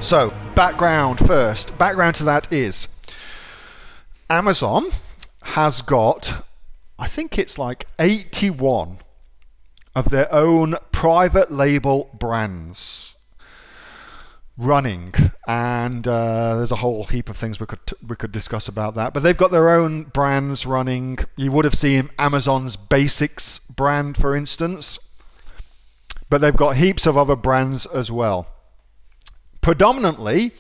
So, background first. Background to that is Amazon has got, I think it's like 81 of their own private label brands running, and there's a whole heap of things we could discuss about that, but they've got their own brands running. You would have seen Amazon's Basics brand, for instance, but they've got heaps of other brands as well. Predominantly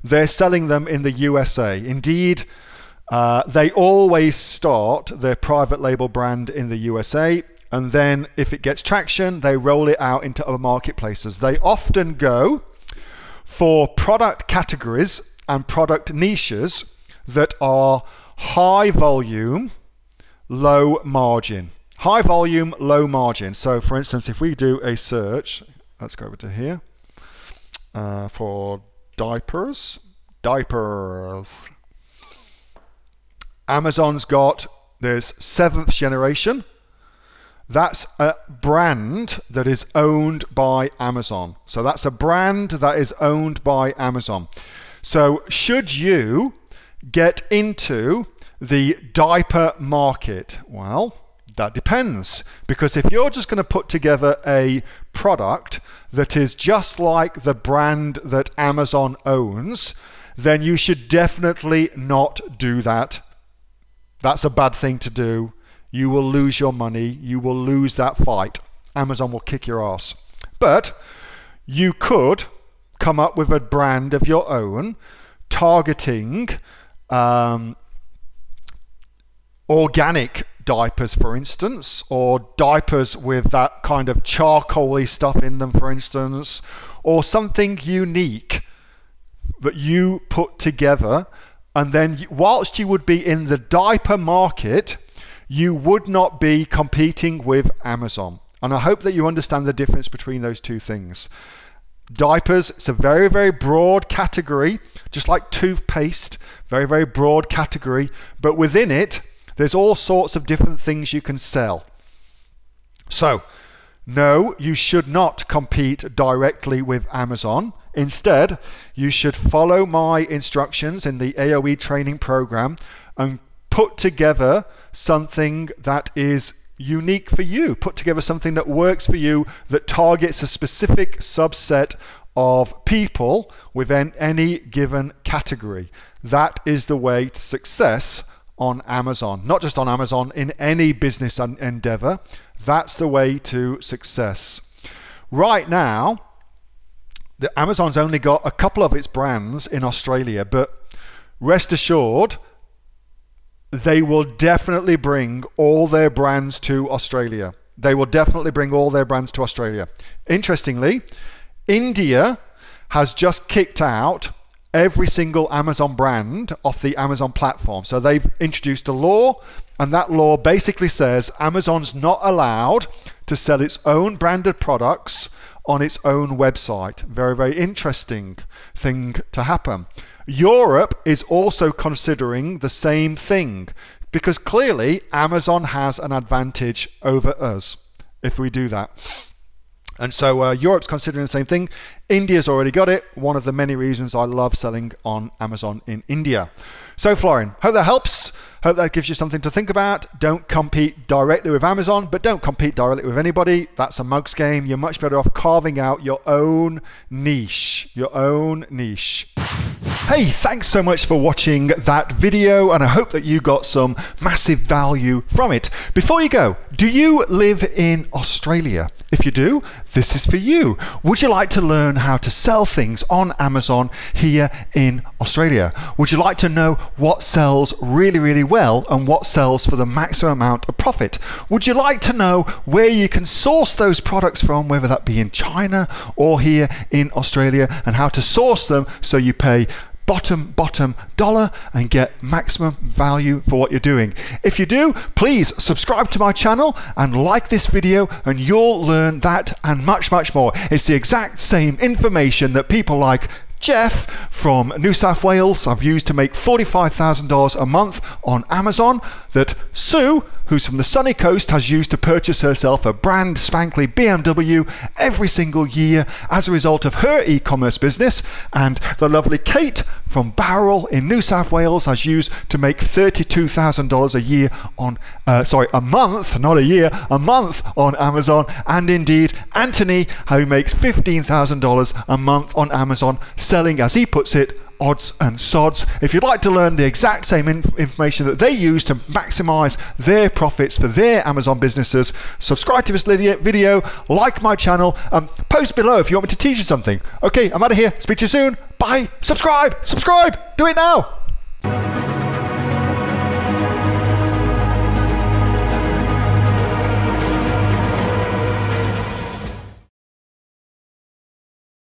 they're selling them in the USA. Indeed, they always start their private label brand in the USA, and then if it gets traction, they roll it out into other marketplaces. They often go for product categories and product niches that are high volume, low margin. High volume, low margin. So for instance, if we do a search, let's go over to here, for diapers. Amazon's got, there's 7th generation. That's a brand that is owned by Amazon. So that's a brand that is owned by Amazon. So should you get into the diaper market? Well, that depends, because if you're just going to put together a product that is just like the brand that Amazon owns, then you should definitely not do that. That's a bad thing to do. You will lose your money. You will lose that fight. Amazon will kick your ass. But you could come up with a brand of your own targeting organic diapers, for instance, or diapers with that kind of charcoaly stuff in them, for instance, or something unique that you put together. And then whilst you would be in the diaper market, you would not be competing with Amazon. And I hope that you understand the difference between those two things. Diapers, it's a very, very broad category, just like toothpaste, very, very broad category. But within it, there's all sorts of different things you can sell. So, no, you should not compete directly with Amazon. Instead, you should follow my instructions in the AOE training program and put together something that is unique for you. Put together something that works for you, that targets a specific subset of people within any given category. That is the way to success on Amazon. Not just on Amazon, in any business endeavor. That's the way to success. Right now, Amazon's only got a couple of its brands in Australia, but rest assured, they will definitely bring all their brands to Australia. They will definitely bring all their brands to Australia. Interestingly, India has just kicked out every single Amazon brand off the Amazon platform. So they've introduced a law, and that law basically says Amazon's not allowed to sell its own branded products on its own website. Very, very interesting thing to happen. Europe is also considering the same thing, because clearly Amazon has an advantage over us if we do that. And so Europe's considering the same thing. India's already got it. One of the many reasons I love selling on Amazon in India. So Florian, hope that helps. Hope that gives you something to think about. Don't compete directly with Amazon, but don't compete directly with anybody. That's a mug's game. You're much better off carving out your own niche. Your own niche. Hey, thanks so much for watching that video, and I hope that you got some massive value from it. Before you go, do you live in Australia? If you do, this is for you. Would you like to learn how to sell things on Amazon here in Australia? Would you like to know what sells really, really well and what sells for the maximum amount of profit? Would you like to know where you can source those products from, whether that be in China or here in Australia, and how to source them so you pay bottom dollar and get maximum value for what you're doing? If you do, please subscribe to my channel and like this video, and you'll learn that and much more. It's the exact same information that people like Jeff from New South Wales have used to make $45,000 a month on Amazon, that Sue who's from the sunny coast, has used to purchase herself a brand spankly BMW every single year as a result of her e-commerce business, and the lovely Kate from Bowral in New South Wales has used to make $32,000 a year on, a month, not a year, a month on Amazon, and indeed Anthony, who makes $15,000 a month on Amazon, selling, as he puts it, odds and sods. If you'd like to learn the exact same information that they use to maximize their profits for their Amazon businesses, subscribe to this video, like my channel, post below if you want me to teach you something. Okay, I'm out of here. Speak to you soon. Bye. Subscribe. Do it now.